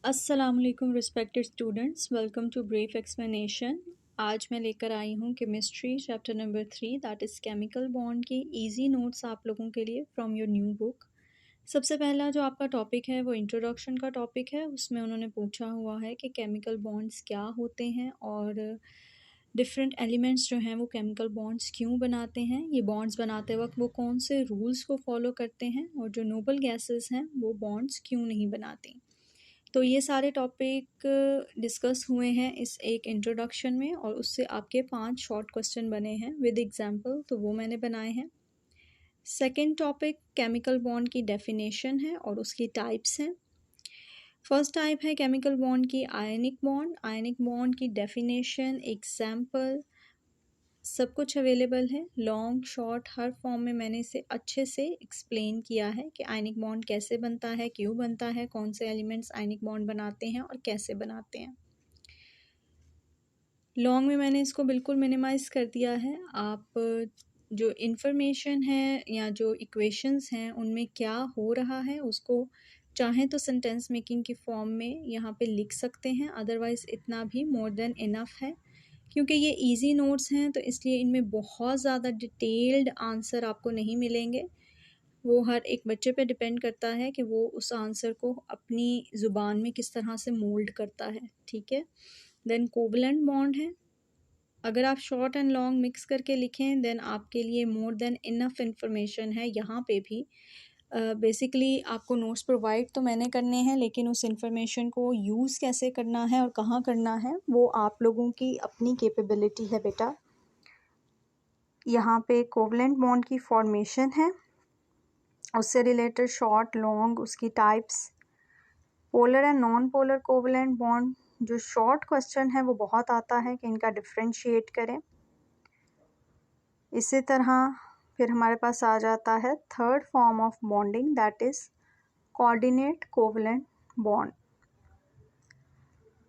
अस्सलामुअलैकुम respected students, welcome to brief explanation. आज मैं लेकर आई हूँ chemistry chapter number 3 that is chemical bond के इजी नोट्स आप लोगों के लिए फ्रॉम योर न्यू बुक। सबसे पहला जो आपका टॉपिक है वो इंट्रोडक्शन का टॉपिक है। उसमें उन्होंने पूछा हुआ है कि केमिकल बॉन्ड्स क्या होते हैं और डिफरेंट एलिमेंट्स जो हैं वो केमिकल बॉन्ड्स क्यों बनाते हैं, ये बॉन्ड्स बनाते वक्त वो कौन से रूल्स को फॉलो करते हैं और जो नोबल गैसेस हैं वो बॉन्ड्स क्यों नहीं बनाती। तो ये सारे टॉपिक डिस्कस हुए हैं इस एक इंट्रोडक्शन में और उससे आपके 5 शॉर्ट क्वेश्चन बने हैं विद एग्जांपल, तो वो मैंने बनाए हैं। सेकंड टॉपिक केमिकल बॉन्ड की डेफिनेशन है और उसकी टाइप्स हैं। फर्स्ट टाइप है केमिकल बॉन्ड की आयनिक बॉन्ड। आयनिक बॉन्ड की डेफिनेशन, एग्जाम्पल सब कुछ अवेलेबल है, लॉन्ग शॉर्ट हर फॉर्म में मैंने इसे अच्छे से एक्सप्लेन किया है कि आयनिक बॉन्ड कैसे बनता है, क्यों बनता है, कौन से एलिमेंट्स आयनिक बॉन्ड बनाते हैं और कैसे बनाते हैं। लॉन्ग में मैंने इसको बिल्कुल मिनिमाइज़ कर दिया है। आप जो इन्फॉर्मेशन है या जो इक्वेशंस हैं उनमें क्या हो रहा है उसको चाहें तो सेंटेंस मेकिंग की फॉर्म में यहाँ पे लिख सकते हैं, अदरवाइज़ इतना भी मोर देन इनफ है। क्योंकि ये इजी नोट्स हैं तो इसलिए इनमें बहुत ज़्यादा डिटेल्ड आंसर आपको नहीं मिलेंगे। वो हर एक बच्चे पे डिपेंड करता है कि वो उस आंसर को अपनी ज़ुबान में किस तरह से मोल्ड करता है, ठीक है। देन कोवलेंट बॉन्ड है। अगर आप शॉर्ट एंड लॉन्ग मिक्स करके लिखें देन आपके लिए मोर देन इनफ इंफॉर्मेशन है। यहाँ पे भी बेसिकली आपको नोट्स प्रोवाइड तो मैंने करने हैं, लेकिन उस इंफॉर्मेशन को यूज़ कैसे करना है और कहाँ करना है वो आप लोगों की अपनी कैपेबिलिटी है बेटा। यहाँ पे कोवलेंट बॉन्ड की फॉर्मेशन है, उससे रिलेटेड शॉर्ट लॉन्ग उसकी types, polar and non polar covalent bond जो शॉर्ट क्वेश्चन है वो बहुत आता है कि इनका डिफ्रेंशिएट करें। इसी तरह फिर हमारे पास आ जाता है third form of bonding that is coordinate covalent bond.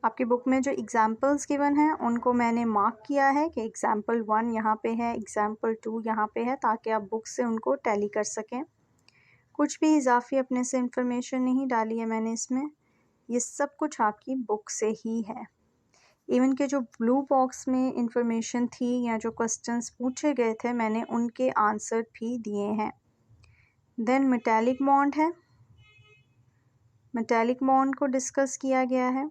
आपकी बुक में जो एग्जाम्पल्स गिवन हैं उनको मैंने मार्क किया है कि एग्जाम्पल 1 यहाँ पे है, एग्जाम्पल 2 यहाँ पे है, ताकि आप बुक से उनको टैली कर सकें। कुछ भी इजाफी अपने से इंफॉर्मेशन नहीं डाली है मैंने इसमें, ये सब कुछ आपकी बुक से ही है। इवन के जो ब्लू बॉक्स में इंफॉर्मेशन थी या जो क्वेश्चंस पूछे गए थे मैंने उनके आंसर भी दिए हैं। देन मेटालिक बॉन्ड है, मेटालिक बॉन्ड को डिस्कस किया गया है।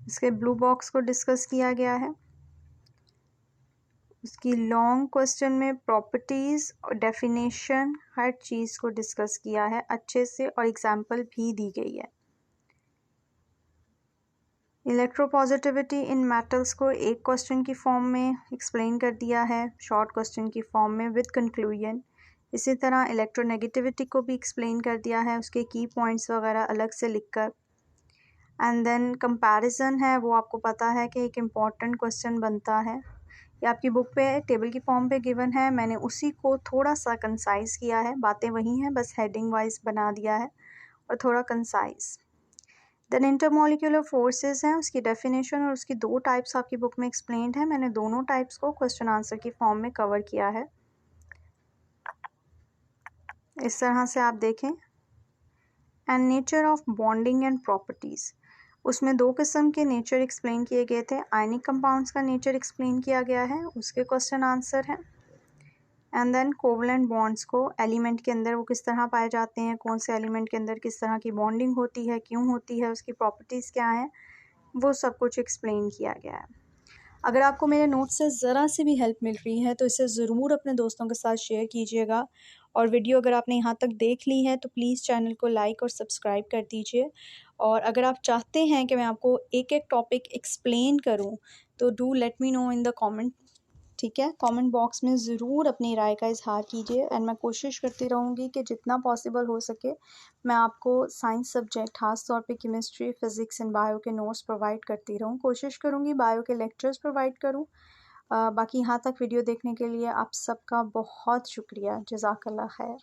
इसके ब्लू बॉक्स को डिस्कस किया गया है। उसकी लॉन्ग क्वेश्चन में प्रॉपर्टीज़ और डेफिनेशन हर चीज़ को डिस्कस किया है अच्छे से और एग्जाम्पल भी दी गई है। इलेक्ट्रोपॉजिटिविटी इन मेटल्स को एक क्वेश्चन की फॉर्म में एक्सप्लेन कर दिया है, शॉर्ट क्वेश्चन की फॉर्म में विद कंक्लूजन। इसी तरह इलेक्ट्रोनेगेटिविटी को भी एक्सप्लेन कर दिया है, उसके की पॉइंट्स वगैरह अलग से लिखकर। एंड देन कंपैरिजन है, वो आपको पता है कि एक इम्पॉर्टेंट क्वेश्चन बनता है। ये आपकी बुक पे टेबल की फॉर्म पे गिवन है, मैंने उसी को थोड़ा सा कंसाइज किया है, बातें वही हैं बस हेडिंग वाइज बना दिया है और थोड़ा कंसाइज। देन इंटरमोलिकुलर फोर्सेस हैं, उसकी डेफिनेशन और उसकी 2 टाइप्स आपकी बुक में एक्सप्लेन्ड है। मैंने दोनों टाइप्स को क्वेश्चन आंसर की फॉर्म में कवर किया है। इस तरह से आप देखें। And nature of bonding and properties, उसमें 2 किस्म के नेचर एक्सप्लेन किए गए थे। आयनिक कंपाउंड्स का नेचर एक्सप्लेन किया गया है, उसके क्वेश्चन आंसर हैं। एंड देन कोवलेंट बॉन्ड्स को एलिमेंट के अंदर वो किस तरह पाए जाते हैं, कौन से एलिमेंट के अंदर किस तरह की बॉन्डिंग होती है, क्यों होती है, उसकी प्रॉपर्टीज़ क्या हैं, वो सब कुछ एक्सप्लेन किया गया है। अगर आपको मेरे नोट से ज़रा सी भी हेल्प मिल रही है तो इसे ज़रूर अपने दोस्तों के साथ शेयर कीजिएगा। और वीडियो अगर आपने यहाँ तक देख ली है तो प्लीज़ चैनल को लाइक और सब्सक्राइब कर दीजिए। और अगर आप चाहते हैं कि मैं आपको एक एक टॉपिक एक्सप्लेन करूँ तो do let me know in the comment, ठीक है। कमेंट बॉक्स में ज़रूर अपनी राय का इजहार कीजिए एंड मैं कोशिश करती रहूँगी कि जितना पॉसिबल हो सके मैं आपको साइंस सब्जेक्ट खास तौर पे केमिस्ट्री, फिज़िक्स एंड बायो के नोट्स प्रोवाइड करती रहूँ। कोशिश करूँगी बायो के लेक्चर्स प्रोवाइड करूँ। बाकी यहाँ तक वीडियो देखने के लिए आप सबका बहुत शुक्रिया। जज़ाकल्लाह खैर।